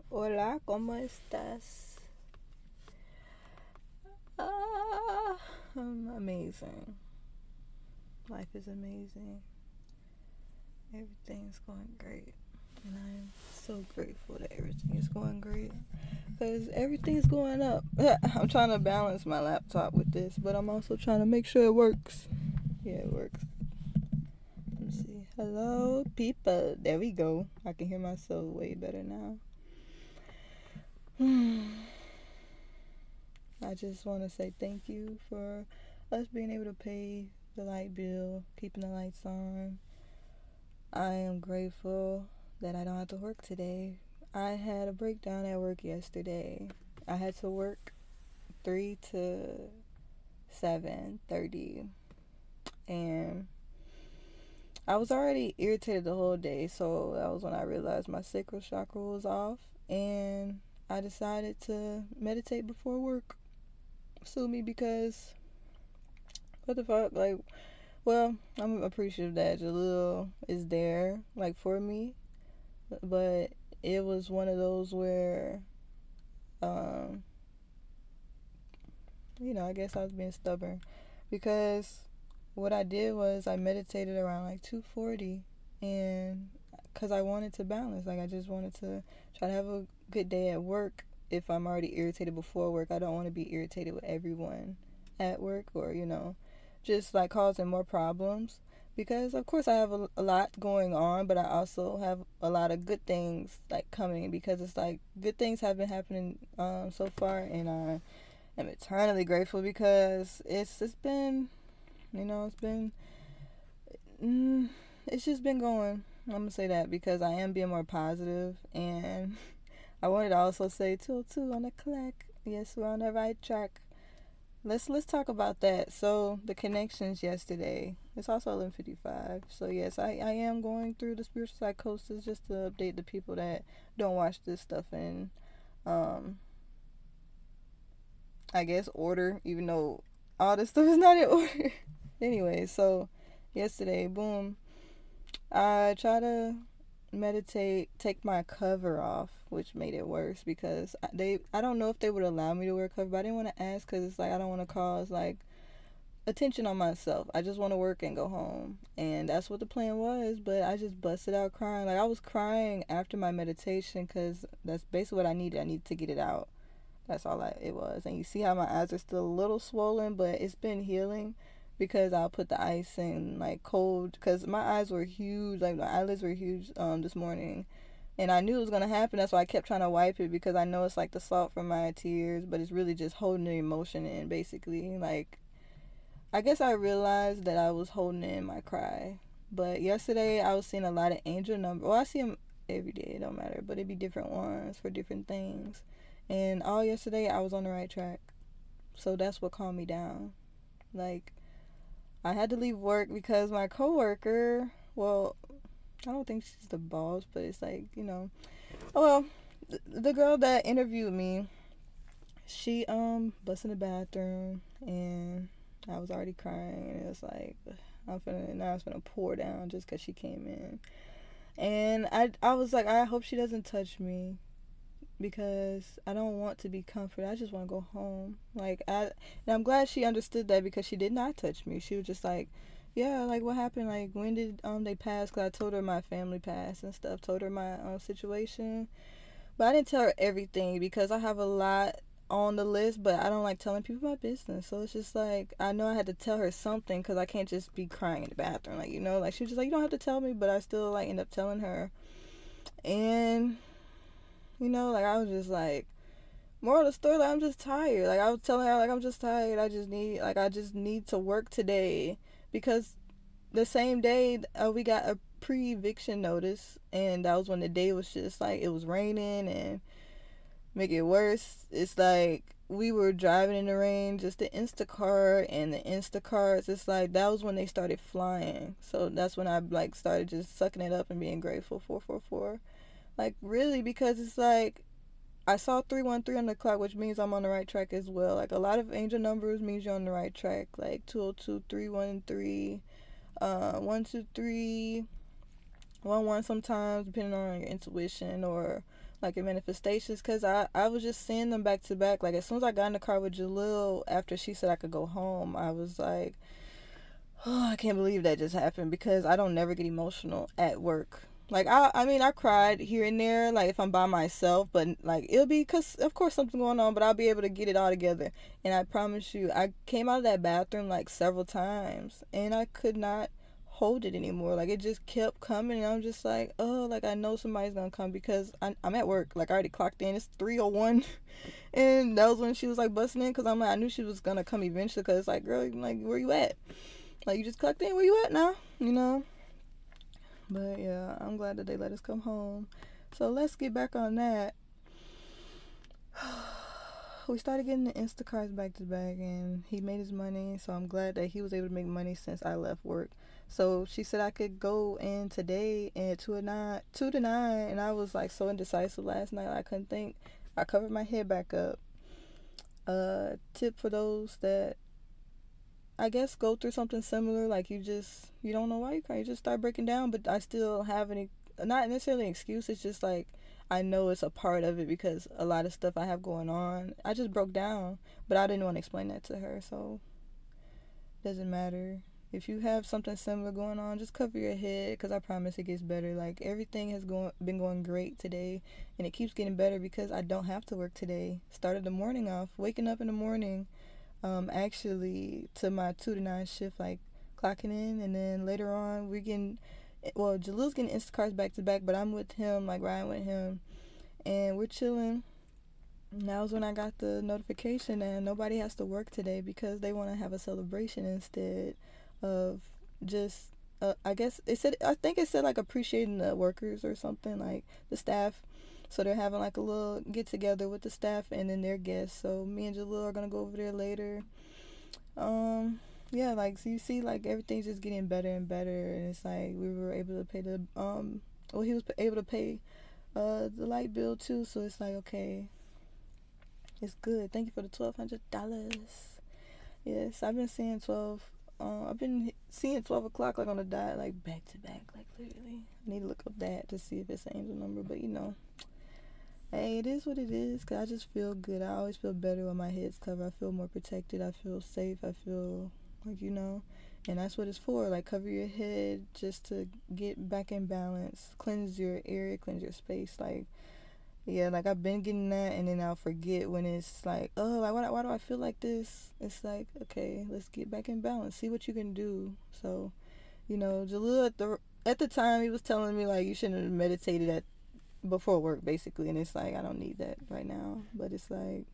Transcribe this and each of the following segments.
Hola, ¿cómo estás? I'm amazing. Life is amazing. Everything's going great. And I'm so grateful that everything is going great. Because everything's going up. I'm trying to balance my laptop with this, but I'm also trying to make sure it works. Yeah, it works. Let me see. Hello, people. There we go. I can hear myself way better now. I just want to say thank you for us being able to pay the light bill, keeping the lights on. I am grateful that I don't have to work today. I had a breakdown at work yesterday. I had to work 3 to 7:30, and I was already irritated the whole day, so that was when I realized my sacral chakra was off, and I decided to meditate before work. Sue me because what the fuck, like, well, I'm appreciative that Jalil is there, like, for me, but it was one of those where, um, I guess I was being stubborn because what I did was I meditated around like 2:40, and because I wanted to balance, like, I just wanted to try to have a good day at work. If I'm already irritated before work, I don't want to be irritated with everyone at work, or just like causing more problems, because of course I have a lot going on, but I also have a lot of good things like coming, because it's like good things have been happening so far, and I am eternally grateful because it's been, it's been it's just been going. I'm gonna say that because I am being more positive, and I wanted to also say 202 on the clock. Yes, we're on the right track. Let's talk about that. So the connections yesterday. It's also 11:55. So yes, I am going through the spiritual psychosis, just to update the people that don't watch this stuff in, um, I guess, order, even though all this stuff is not in order. Anyway, so yesterday, boom, I try to meditate, take my cover off, which made it worse because I don't know if they would allow me to wear a cover, but I didn't want to ask because it's like I don't want to cause like attention on myself. I just want to work and go home, and that's what the plan was. But I just busted out crying. Like, I was crying after my meditation because that's basically what I needed. I needed to get it out. That's all it was. And you see how my eyes are still a little swollen, but it's been healing because I'll put the ice in like cold, because my eyes were huge, like my eyelids were huge this morning, and I knew it was gonna happen. That's why I kept trying to wipe it, because I know it's like the salt from my tears, but it's really just holding the emotion in, basically. Like, I guess I realized that I was holding in my cry. But yesterday I was seeing a lot of angel numbers. Well, I see them every day, it don't matter, but it'd be different ones for different things. And all yesterday I was on the right track. So that's what calmed me down. Like, I had to leave work because my coworker, well, I don't think she's the boss, but it's like, oh well, the girl that interviewed me, she busted in the bathroom, and I was already crying, and it was like now it's gonna pour down just because she came in, and I was like, I hope she doesn't touch me, because I don't want to be comforted. I just want to go home. And I'm glad she understood that, because she did not touch me. She was just like, yeah, like, what happened? Like, when did they pass? Because I told her my family passed and stuff. Told her my situation, but I didn't tell her everything because I have a lot on the list, but I don't like telling people my business. So it's just like, I know I had to tell her something, because I can't just be crying in the bathroom. Like, like, she was just like, you don't have to tell me, but I still like end up telling her. And like, I was just like, moral of the story, like, I'm just tired. Like, I was telling her, like, I'm just tired. I just need to work today, because the same day we got a pre-eviction notice, and that was when the day was just like, it was raining, and make it worse, it's like we were driving in the rain, just the Instacart, and the Instacarts, it's like that was when they started flying. So that's when I like started just sucking it up and being grateful. 444, like, really, because it's like I saw 313 on the clock, which means I'm on the right track as well. Like, a lot of angel numbers means you're on the right track. Like 202, 313, 123, 1-1 sometimes, depending on your intuition or like your manifestations. Because I was just seeing them back to back. Like, as soon as I got in the car with Jalil, after she said I could go home, I was like, oh, I can't believe that just happened, because I don't never get emotional at work. Like, I mean, I cried here and there, like if I'm by myself, but like it'll be because of course something going on, but I'll be able to get it all together. And I promise you, I came out of that bathroom like several times, and I could not hold it anymore. Like, it just kept coming, and I'm just like, oh, like I know somebody's gonna come, because I'm at work. Like, I already clocked in. It's 3:01, and that was when she was like busting in, because I'm like, I knew she was gonna come eventually, because like, girl, like, where you at? Like, you just clocked in. Where you at now? You know? But yeah, I'm glad that they let us come home. So let's get back on that. We started getting the Instacarts back to back, and he made his money. So I'm glad that he was able to make money since I left work. So she said I could go in today at 2 to 9, and I was like so indecisive last night. I couldn't think. I covered my head back up. Tip for those that, I guess, go through something similar. Like, you don't know why you cry. You just start breaking down. But I still have any, not necessarily an excuse. It's just like, I know it's a part of it, because a lot of stuff I have going on, I just broke down. But I didn't want to explain that to her, so it doesn't matter. If you have something similar going on, just cover your head, because I promise it gets better. Like, everything has been going great today, and it keeps getting better because I don't have to work today. Started the morning off, waking up in the morning, actually, to my 2 to 9 shift, like clocking in, and then later on we're getting, well, Jalil's getting Instacarts back to back, but I'm with him, like riding with him, and we're chilling. And that was when I got the notification that nobody has to work today, because they want to have a celebration instead of just, I guess it said, I think it said like appreciating the workers or something, like the staff. So they're having like a little get together with the staff and then their guests. So me and Jalil are gonna go over there later. Yeah, like, so you see, like, everything's just getting better and better, and it's like we were able to pay the well, he was able to pay the light bill too. So it's like, okay, it's good. Thank you for the $1,200. Yes, I've been seeing 12. I've been seeing 12 o'clock, like, on the dot, like back to back, like literally. I need to look up that to see if it's an angel number, but hey, it is what it is. Cause I just feel good. I always feel better when my head's covered. I feel more protected. I feel safe. I feel like, and that's what it's for. Like, cover your head just to get back in balance, cleanse your area, cleanse your space. Like, yeah, like, I've been getting that, and then I'll forget when it's like, oh, like, why do I feel like this? It's like, okay, let's get back in balance. See what you can do. So, Jalil at the time, he was telling me, like, you shouldn't have meditated before work, basically, and it's like, I don't need that right now. But it's like,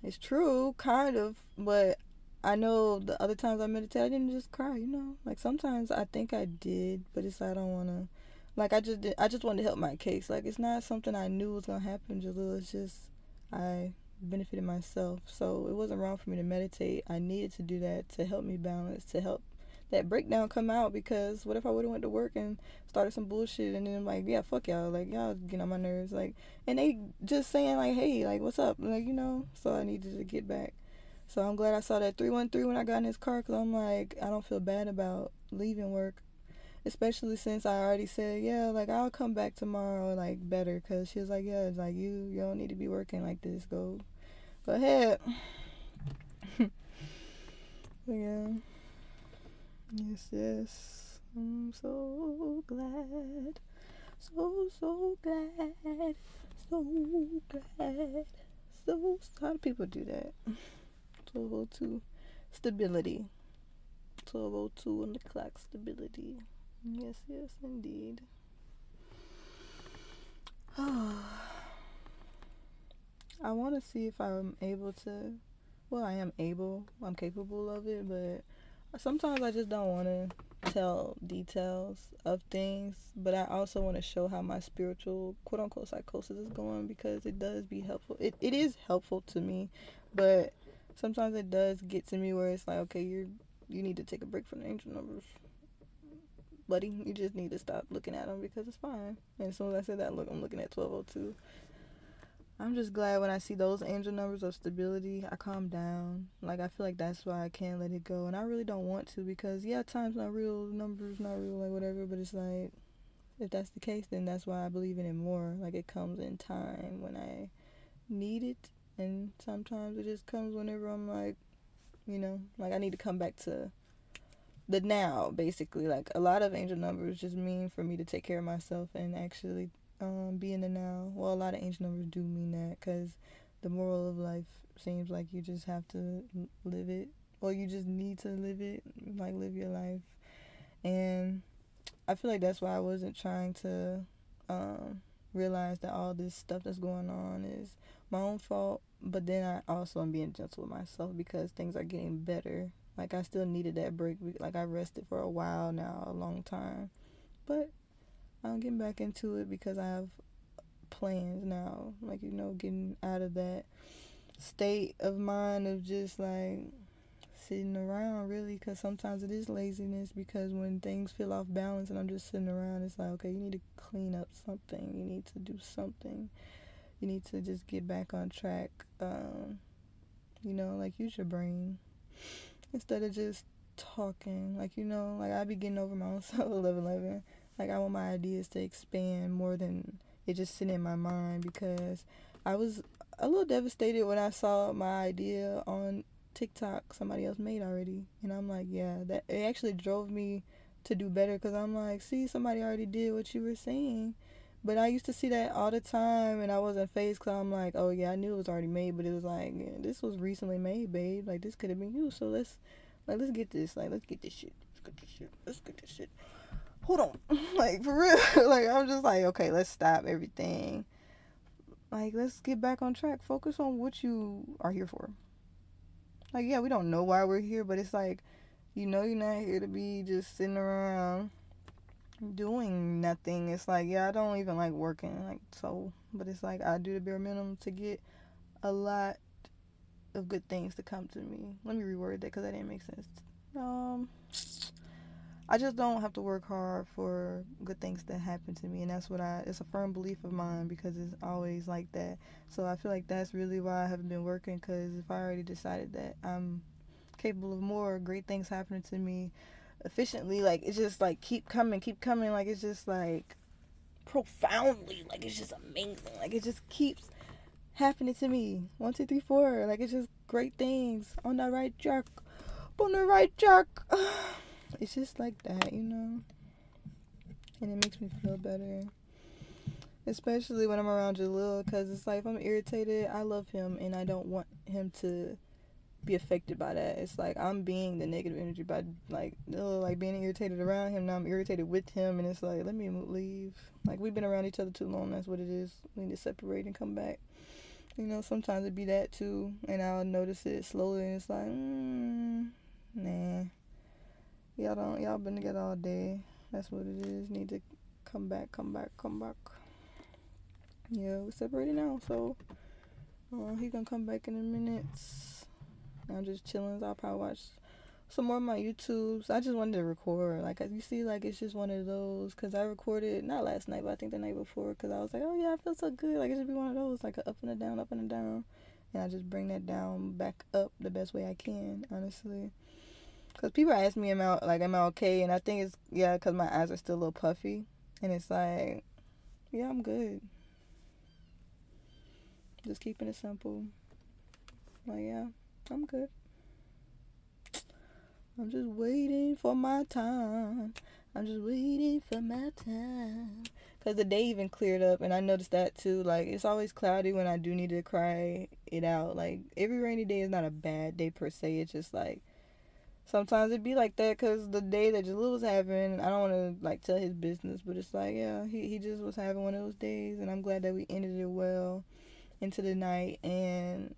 it's true, kind of, but I know the other times I meditate, I didn't just cry, like, sometimes I think I did, but it's like, I don't want to, like, I just wanted to help my case. Like, it's not something I knew was gonna happen, Jalil. It's just, I benefited myself, so it wasn't wrong for me to meditate. I needed to do that to help me balance, to help that breakdown come out, because what if I would have went to work and started some bullshit, and then I'm like, yeah, fuck y'all, like, y'all getting on my nerves, like, and they just saying, like, hey, like, what's up, like, so I needed to get back. So I'm glad I saw that 313 when I got in his car, because I'm like, I don't feel bad about leaving work, especially since I already said, yeah, like, I'll come back tomorrow, like, better, because she was like, yeah, it's like, you don't need to be working like this, go ahead. But yeah. Yes. I'm so glad. So glad. So glad. So, how do people do that? 1202. Stability. 1202 on the clock. Stability. Yes, indeed. I want to see if I'm able to. Well, I am able. I'm capable of it, but sometimes I just don't want to tell details of things, but I also want to show how my spiritual quote-unquote psychosis is going, because it does be helpful. It is helpful to me, but sometimes it does get to me where it's like, okay, you need to take a break from the angel numbers, buddy. You just need to stop looking at them, because it's fine. And as soon as I said that, look, I'm looking at 1202. I'm just glad when I see those angel numbers of stability, I calm down. Like, I feel like that's why I can't let it go. And I really don't want to because, yeah, time's not real, numbers not real, like, whatever. But it's like, if that's the case, then that's why I believe in it more. Like, it comes in time when I need it. And sometimes it just comes whenever I'm like, like I need to come back to the now, basically. Like, a lot of angel numbers just mean for me to take care of myself and actually be in the now. Well, a lot of angel numbers do mean that because the moral of life seems like you just have to live it, or you just need to live it, like live your life. And I feel like that's why I wasn't trying to realize that all this stuff that's going on is my own fault. But then I also am being gentle with myself because things are getting better. Like, I still needed that break. Like, I rested for a while now, a long time. But I'm getting back into it because I have plans now. Like, getting out of that state of mind of just like sitting around, really, because sometimes it is laziness. Because when things feel off balance and I'm just sitting around, it's like, okay, you need to clean up something, you need to do something, you need to just get back on track. Like, use your brain instead of just talking. Like, like, I be getting over my own self 11. Like, I want my ideas to expand more than it just sitting in my mind, because I was a little devastated when I saw my idea on TikTok somebody else made already. And I'm like, yeah, that it actually drove me to do better, because I'm like, see, somebody already did what you were saying. But I used to see that all the time, and I wasn't phased because I'm like, oh yeah, I knew it was already made, but it was like, yeah, this was recently made, babe. Like, this could have been you. So let's get this. Like, let's get this shit. Let's get this shit. Hold on. Like, for real. Like, I'm just like, okay, let's stop everything. Like, let's get back on track. Focus on what you are here for. Like, yeah, we don't know why we're here, but it's like, you're not here to be just sitting around doing nothing. It's like, yeah, I don't even like working, like, so, but it's like I do the bare minimum to get a lot of good things to come to me. Let me reword that because that didn't make sense. I just don't have to work hard for good things to happen to me, and it's a firm belief of mine, because it's always like that. So I feel like that's really why I haven't been working, because if I already decided that I'm capable of more great things happening to me efficiently, like, it's just like keep coming, like, it's just like profoundly, like, it's just amazing, like, it just keeps happening to me. 1, 2, 3, 4, like, it's just great things on the right track. It's just like that, and it makes me feel better, especially when I'm around Jalil, because it's like, if I'm irritated, I love him and I don't want him to be affected by that. It's like I'm being the negative energy by like being irritated around him. Now I'm irritated with him, and it's like, let me leave. Like, we've been around each other too long. That's what it is. We need to separate and come back. Sometimes it be that too, and I'll notice it slowly, and it's like, nah, y'all been together all day. That's what it is. Need to come back. Yeah, we're separated now, so he gonna come back in a minute. I'm just chilling. So I'll probably watch some more of my YouTubes. I just wanted to record. Like, you see, like, it's just one of those. Because I recorded, not last night, but I think the night before. Because I was like, oh, yeah, I feel so good. Like, it should be one of those. Like, a up and a down, up and a down. And I just bring that down back up the best way I can, honestly. Because people ask me, am I okay? And I think it's, yeah, because my eyes are still a little puffy. And it's like, yeah, I'm good. Just keeping it simple. Like, yeah, I'm good. I'm just waiting for my time. Because the day even cleared up, and I noticed that too. Like, it's always cloudy when I do need to cry it out. Like, every rainy day is not a bad day per se. It's just like, sometimes it be like that, because the day that Jalil was having, I don't want to, like, tell his business, but it's like, yeah, he just was having one of those days, and I'm glad that we ended it well into the night. And,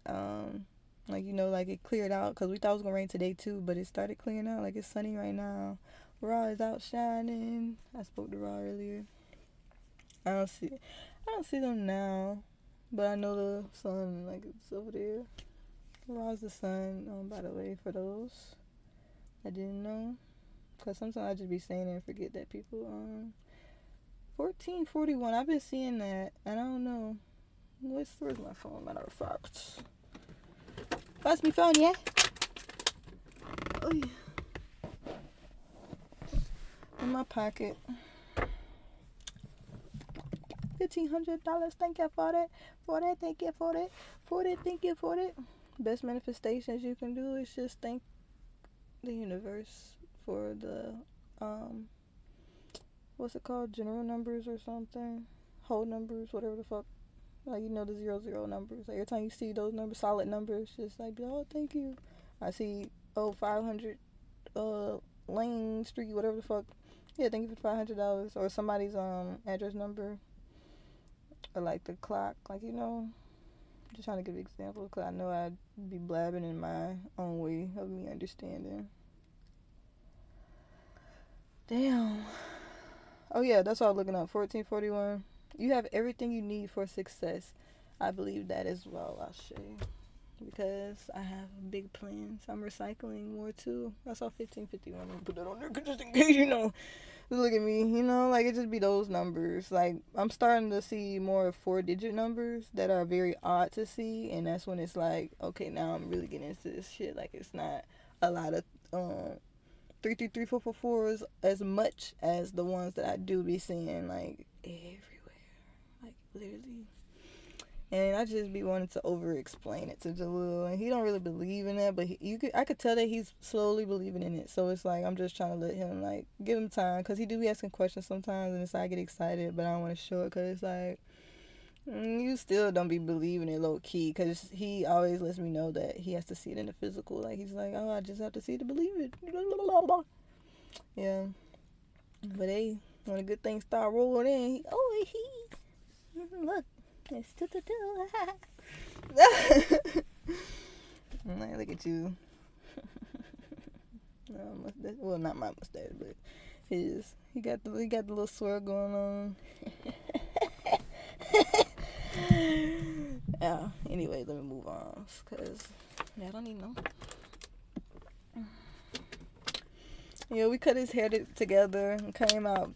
like, like, it cleared out, because we thought it was going to rain today too, but it started clearing out. Like, it's sunny right now. Raw is out shining. I spoke to Raw earlier. I don't see them now, but I know the sun, like, it's over there. Raw's the sun, by the way, for those I didn't know. Because sometimes I just be saying it and forget that people, 1441, I've been seeing that, and I don't know. Where's my phone? Matter of fact. Pass me phone, yeah? Oh, yeah. In my pocket. $1,500. Thank you for that. Thank you for that. Thank you for that. Best manifestations you can do is just thank the universe for the what's it called? General numbers or something? Whole numbers, whatever the fuck. Like, you know, the 00 numbers. Like, every time you see those numbers, solid numbers, just like, oh, thank you. I see 500 Lane Street, whatever the fuck. Yeah, thank you for $500. Or somebody's address number. Or like the clock. Like, you know, just trying to give examples because I know I'd be blabbing in my own way of me understanding. Damn. Oh yeah, that's what I was looking up. 1441. You have everything you need for success. I believe that as well, I'll show you. Because I have big plans. I'm recycling more too. I saw 1551. I'm gonna put that on there just in case, you know. Look at me, you know, like it just be those numbers. Like I'm starting to see more 4-digit numbers that are very odd to see, and that's when it's like, okay, now I'm really getting into this shit. Like it's not a lot of 33344s as much as the ones that I do be seeing like everywhere, like literally. And I just be wanting to over-explain it to Jalil, and he don't really believe in that, but I could tell that he's slowly believing in it. So it's like I'm just trying to let him, like, give him time, because he do be asking questions sometimes, and it's like I get excited, but I don't want to show it, because it's like, you still don't be believing it low-key, because he always lets me know that he has to see it in the physical. Like, he's like, oh, I just have to see it to believe it. Yeah. But hey, when a good thing start rolling in, look. It's do. Like, look at you. Well, not my mustache, but his. He got the little swirl going on. Yeah. Anyway, let me move on, cause I don't need no. Yeah, we cut his hair together and came out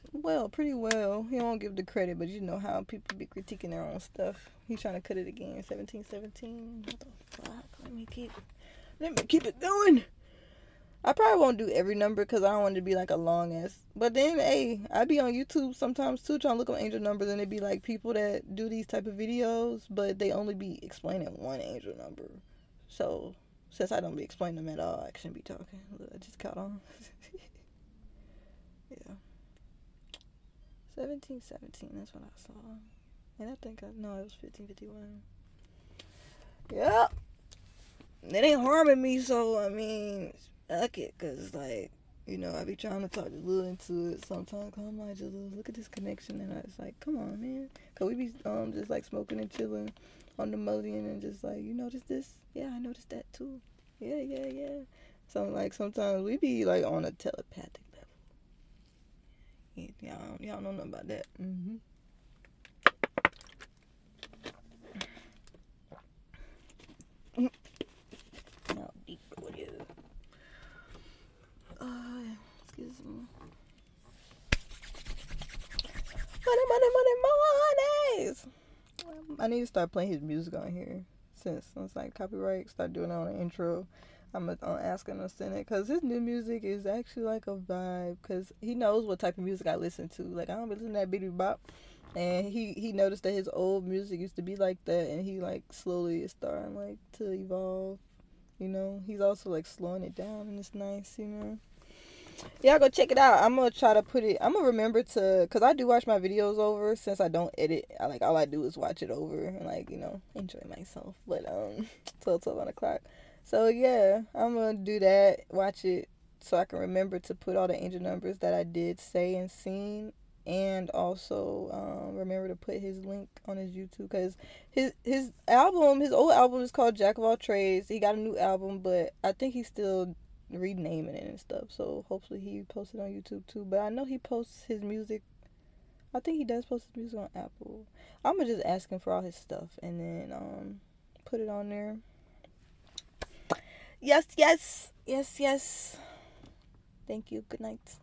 pretty well. He don't give the credit, but you know how people be critiquing their own stuff. He's trying to cut it again. 1717. What the fuck? Let me keep it going. I probably won't do every number because I don't want it to be like a long ass. But then, hey, I be on YouTube sometimes too trying to look up angel numbers, and it be like people that do these type of videos, but they only be explaining one angel number. So since I don't be explaining them at all, I shouldn't be talking. I just caught on. Yeah. 1717, that's what I saw. And I think it was 1551. Yeah. It ain't harming me, so I mean, fuck it, cause like, you know, I be trying to talk a little into it sometimes. Cause I'm like, just look at this connection, and I was like, come on, man. Cause we be just like smoking and chilling on the mullion, and just like, you notice this? Yeah, I noticed that too. Yeah. So like sometimes we be like on a telepathic level. Y'all know nothing about that. How deep it is. Excuse me. Money. I need to start playing his music on here. Since it's like copyright, start doing it on the intro. I'm asking him to send it, because his new music is actually like a vibe, because he knows what type of music I listen to. Like, I don't be listening to that bitty bop, and he noticed that his old music used to be like that, and he like slowly is starting like to evolve, you know. He's also like slowing it down, and it's nice, you know. Yeah, go check it out. I'm gonna try to I'm gonna remember to, because I do watch my videos over, since I don't edit. All I do is watch it over and, like, you know, enjoy myself. But 12 o'clock. So yeah, I'm gonna do that, watch it, so I can remember to put all the angel numbers that I did say and seen, and also remember to put his link on his YouTube, because his old album is called Jack of All Trades. He got a new album, but I think he's still renaming it and stuff, so hopefully he posts it on YouTube too. But I know he posts his music, I think he does post his music on Apple. I'm gonna just ask him for all his stuff and then put it on there. Yes. Thank you. Good night.